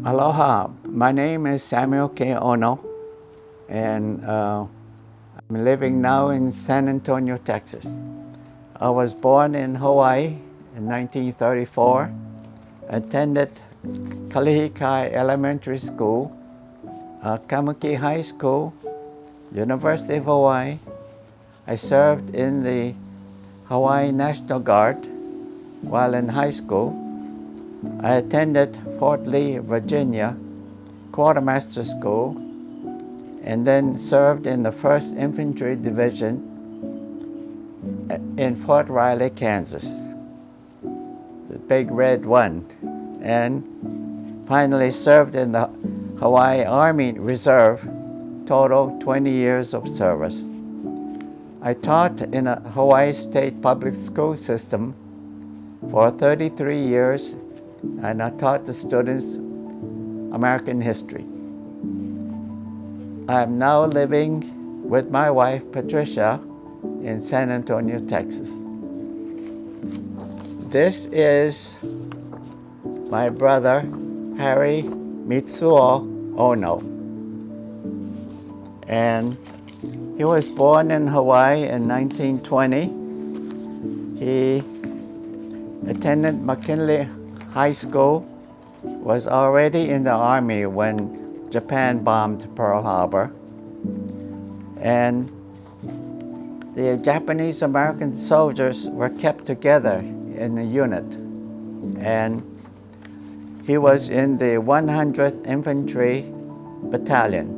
Aloha, my name is Samuel K. Ono, and I'm living now in San Antonio, Texas. I was born in Hawaii in 1934, attended Kalihikai Elementary School, Kamuki High School, University of Hawaii. I served in the Hawaii National Guard while in high school. I attended Fort Lee, Virginia, Quartermaster School, and then served in the 1st Infantry Division in Fort Riley, Kansas, the Big Red One, and finally served in the Hawaii Army Reserve, total 20 years of service. I taught in a Hawaii State public school system for 33 years, and I taught the students American history. I am now living with my wife, Patricia, in San Antonio, Texas. This is my brother, Harry Mitsuo Ono. And he was born in Hawaii in 1920. He attended McKinley High School, was already in the Army when Japan bombed Pearl Harbor. And the Japanese American soldiers were kept together in a unit. And he was in the 100th Infantry Battalion.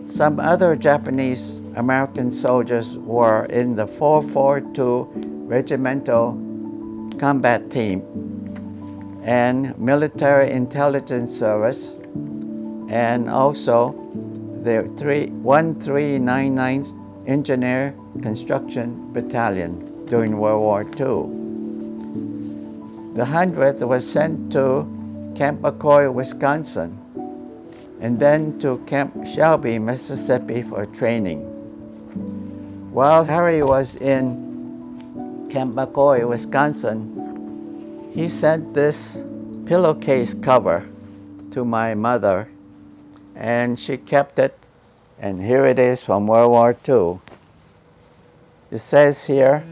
Some other Japanese American soldiers were in the 442 Regimental Combat Team and Military Intelligence Service, and also the 1399th Engineer Construction Battalion during World War II. The 100th was sent to Camp McCoy, Wisconsin, and then to Camp Shelby, Mississippi for training. While Harry was in Camp McCoy, Wisconsin, he sent this pillowcase cover to my mother, and she kept it, and here it is from World War II. It says here,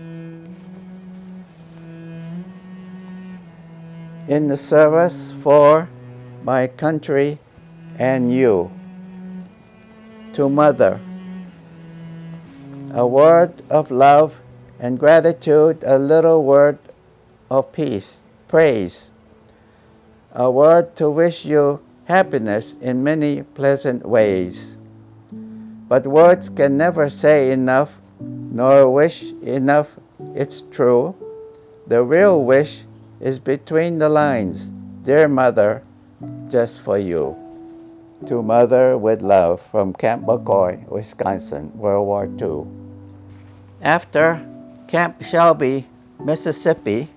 "In the service for my country and you. To Mother, a word of love and gratitude, a little word of peace, praise, a word to wish you happiness in many pleasant ways. But words can never say enough, nor wish enough, it's true. The real wish is between the lines, dear Mother, just for you." To Mother with love from Camp McCoy, Wisconsin, World War II. After Camp Shelby, Mississippi,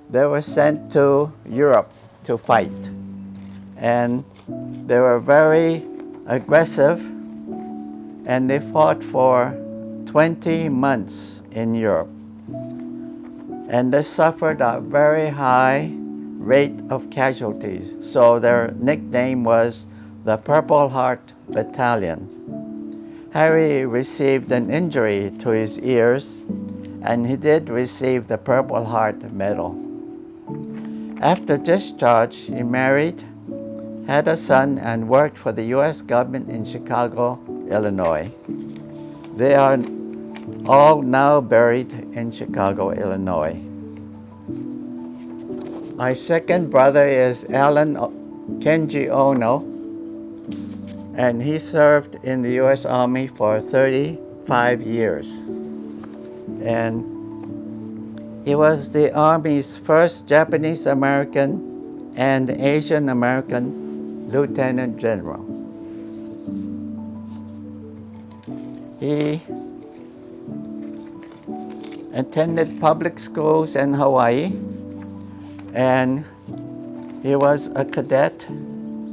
they were sent to Europe to fight. And they were very aggressive, and they fought for 20 months in Europe. And they suffered a very high rate of casualties. So their nickname was the Purple Heart Battalion. Harry received an injury to his ears, and he did receive the Purple Heart Medal. After discharge, he married, had a son, and worked for the U.S. government in Chicago, Illinois. They are all now buried in Chicago, Illinois. My second brother is Alan Kenji Ono, and he served in the U.S. Army for 35 years. And he was the Army's first Japanese American and Asian American Lieutenant General. He attended public schools in Hawaii, and he was a cadet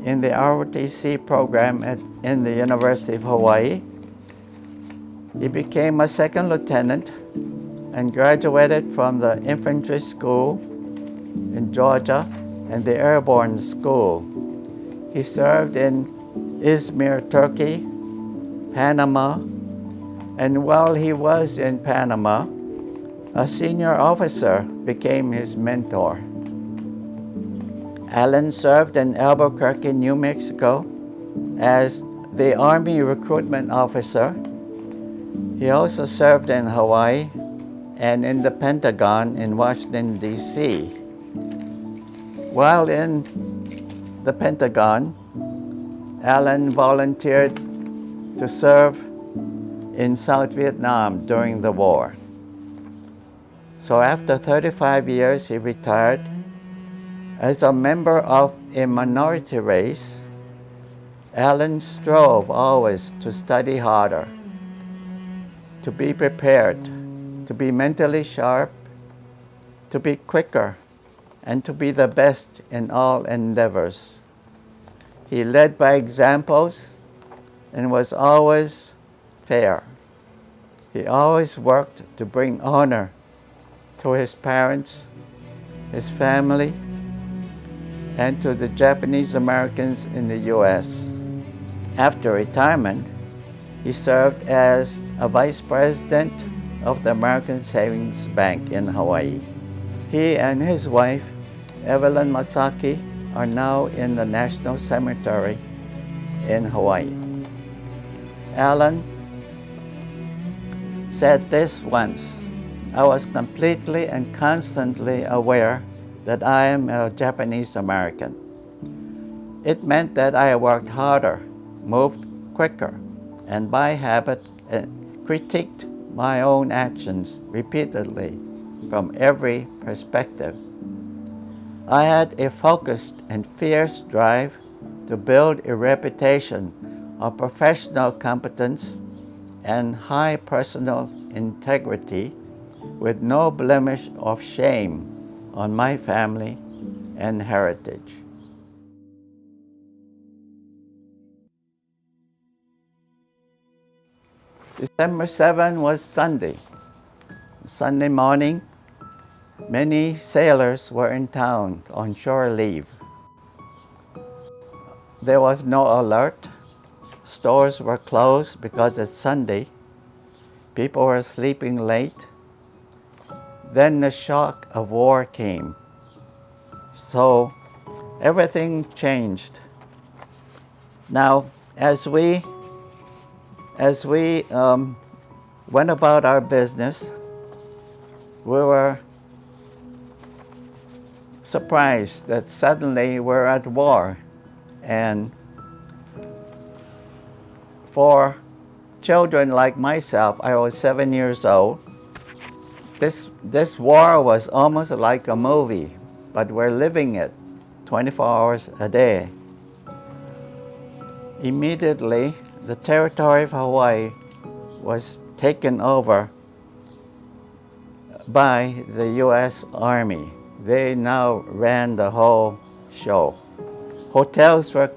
in the ROTC program in the University of Hawaii. He became a second lieutenant and graduated from the infantry school in Georgia and the Airborne School. He served in Izmir, Turkey, Panama, and while he was in Panama, a senior officer became his mentor. Alan served in Albuquerque, New Mexico as the Army recruitment officer. He also served in Hawaii and in the Pentagon in Washington, D.C. While in the Pentagon, Alan volunteered to serve in South Vietnam during the war. So after 35 years, he retired. As a member of a minority race, Alan strove always to study harder, to be prepared, to be mentally sharp, to be quicker, and to be the best in all endeavors. He led by examples and was always fair. He always worked to bring honor to his parents, his family, and to the Japanese Americans in the U.S. After retirement, he served as a vice president of the American Savings Bank in Hawaii. He and his wife, Evelyn Masaki, are now in the National Cemetery in Hawaii. Alan said this once: "I was completely and constantly aware that I am a Japanese American. It meant that I worked harder, moved quicker, and by habit critiqued my own actions repeatedly from every perspective. I had a focused and fierce drive to build a reputation of professional competence and high personal integrity with no blemish of shame on my family and heritage." December 7 was Sunday. Sunday morning, many sailors were in town on shore leave. There was no alert. Stores were closed because it's Sunday. People were sleeping late. Then the shock of war came. So everything changed. Now, as we went about our business, we were surprised that suddenly we're at war. And for children like myself, I was 7 years old, this war was almost like a movie, but we're living it 24 hours a day. Immediately, the territory of Hawaii was taken over by the U.S. Army. They now ran the whole show. Hotels were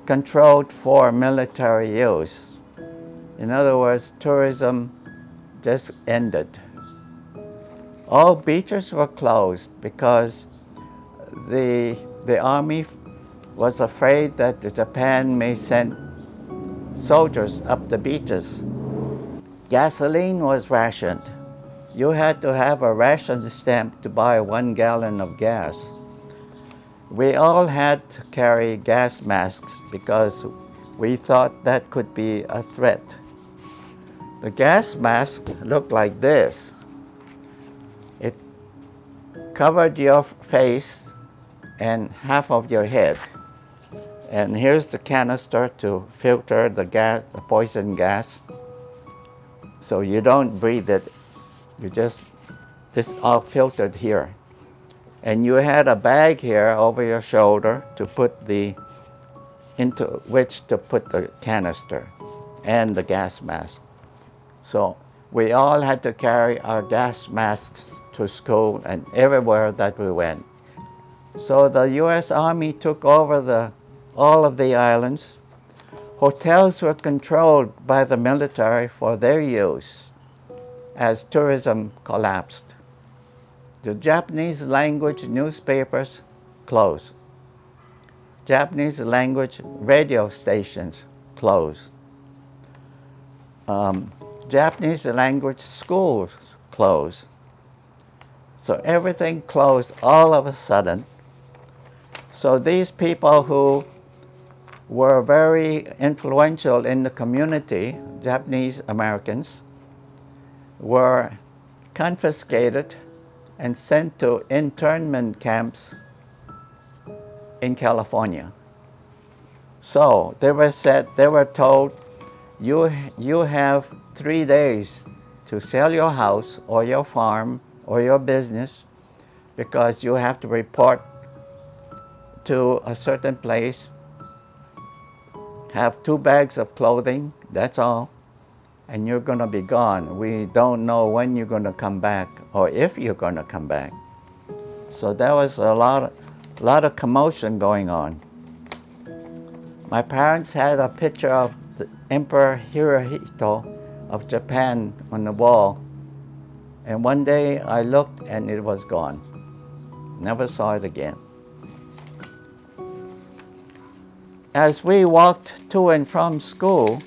controlled for military use. In other words, tourism just ended. All beaches were closed because the army was afraid that Japan may send soldiers up the beaches. Gasoline was rationed. You had to have a ration stamp to buy 1 gallon of gas. We all had to carry gas masks because we thought that could be a threat. The gas mask looked like this. It covered your face and half of your head. And here's the canister to filter the gas, the poison gas. So you don't breathe it. You just all filtered here. And you had a bag here over your shoulder to put into which to put the canister and the gas mask. So we all had to carry our gas masks to school and everywhere that we went. So the U.S. Army took over all of the islands. Hotels were controlled by the military for their use as tourism collapsed. The Japanese language newspapers closed. Japanese language radio stations closed. Japanese language schools closed. So everything closed all of a sudden. So these people who were very influential in the community, Japanese Americans, were confiscated and sent to internment camps in California. So they were told, you have 3 days to sell your house or your farm or your business, because you have to report to a certain place, have 2 bags of clothing, that's all, and you're going to be gone. We don't know when you're going to come back or if you're going to come back. So there was a lot of commotion going on. My parents had a picture of the Emperor Hirohito of Japan on the wall, and one day I looked and it was gone. Never saw it again. As we walked to and from school,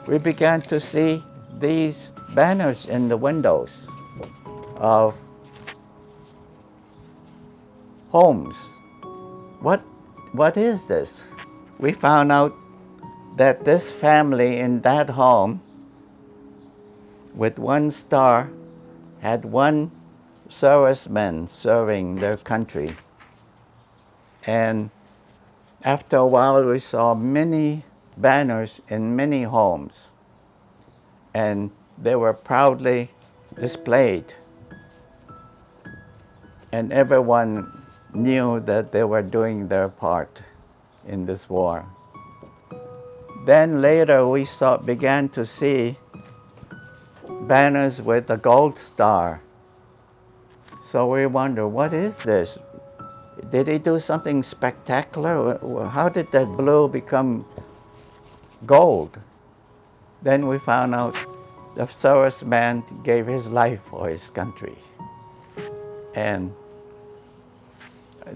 we began to see these banners in the windows of homes. What is this? We found out that this family in that home with 1 star had 1 serviceman serving their country. And after a while, we saw many banners in many homes, and they were proudly displayed. And everyone knew that they were doing their part in this war. Then later we began to see banners with a gold star. So we wonder, what is this? Did he do something spectacular? How did that blue become gold? Then we found out the serviceman gave his life for his country. And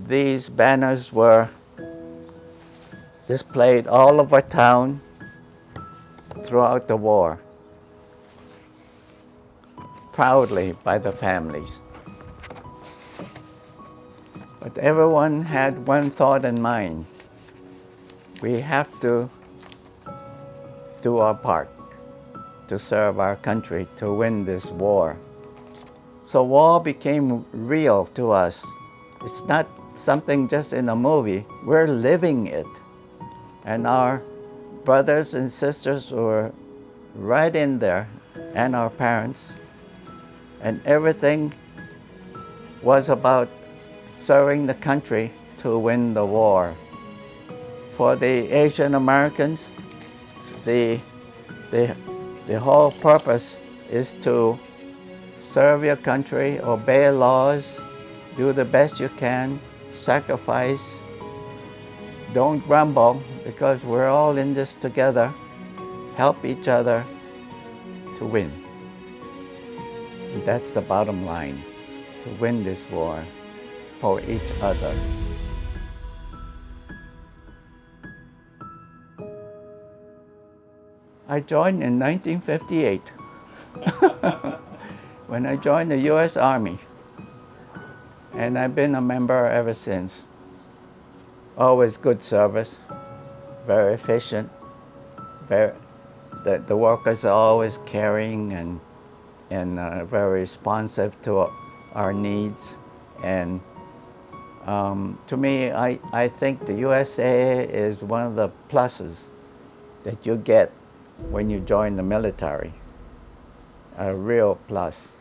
these banners were displayed all over town throughout the war, proudly by the families. But everyone had one thought in mind: we have to do our part to serve our country, to win this war. So war became real to us. It's not something just in a movie. We're living it. And our brothers and sisters were right in there, and our parents. And everything was about serving the country to win the war. For the Asian Americans, the whole purpose is to serve your country, obey laws, do the best you can, sacrifice, don't grumble, because we're all in this together. Help each other to win. And that's the bottom line, to win this war for each other. I joined in 1958 when I joined the U.S. Army, and I've been a member ever since. Always good service, very efficient, the workers are always caring and very responsive to our needs. And to me, I think the USAA is one of the pluses that you get when you join the military, a real plus.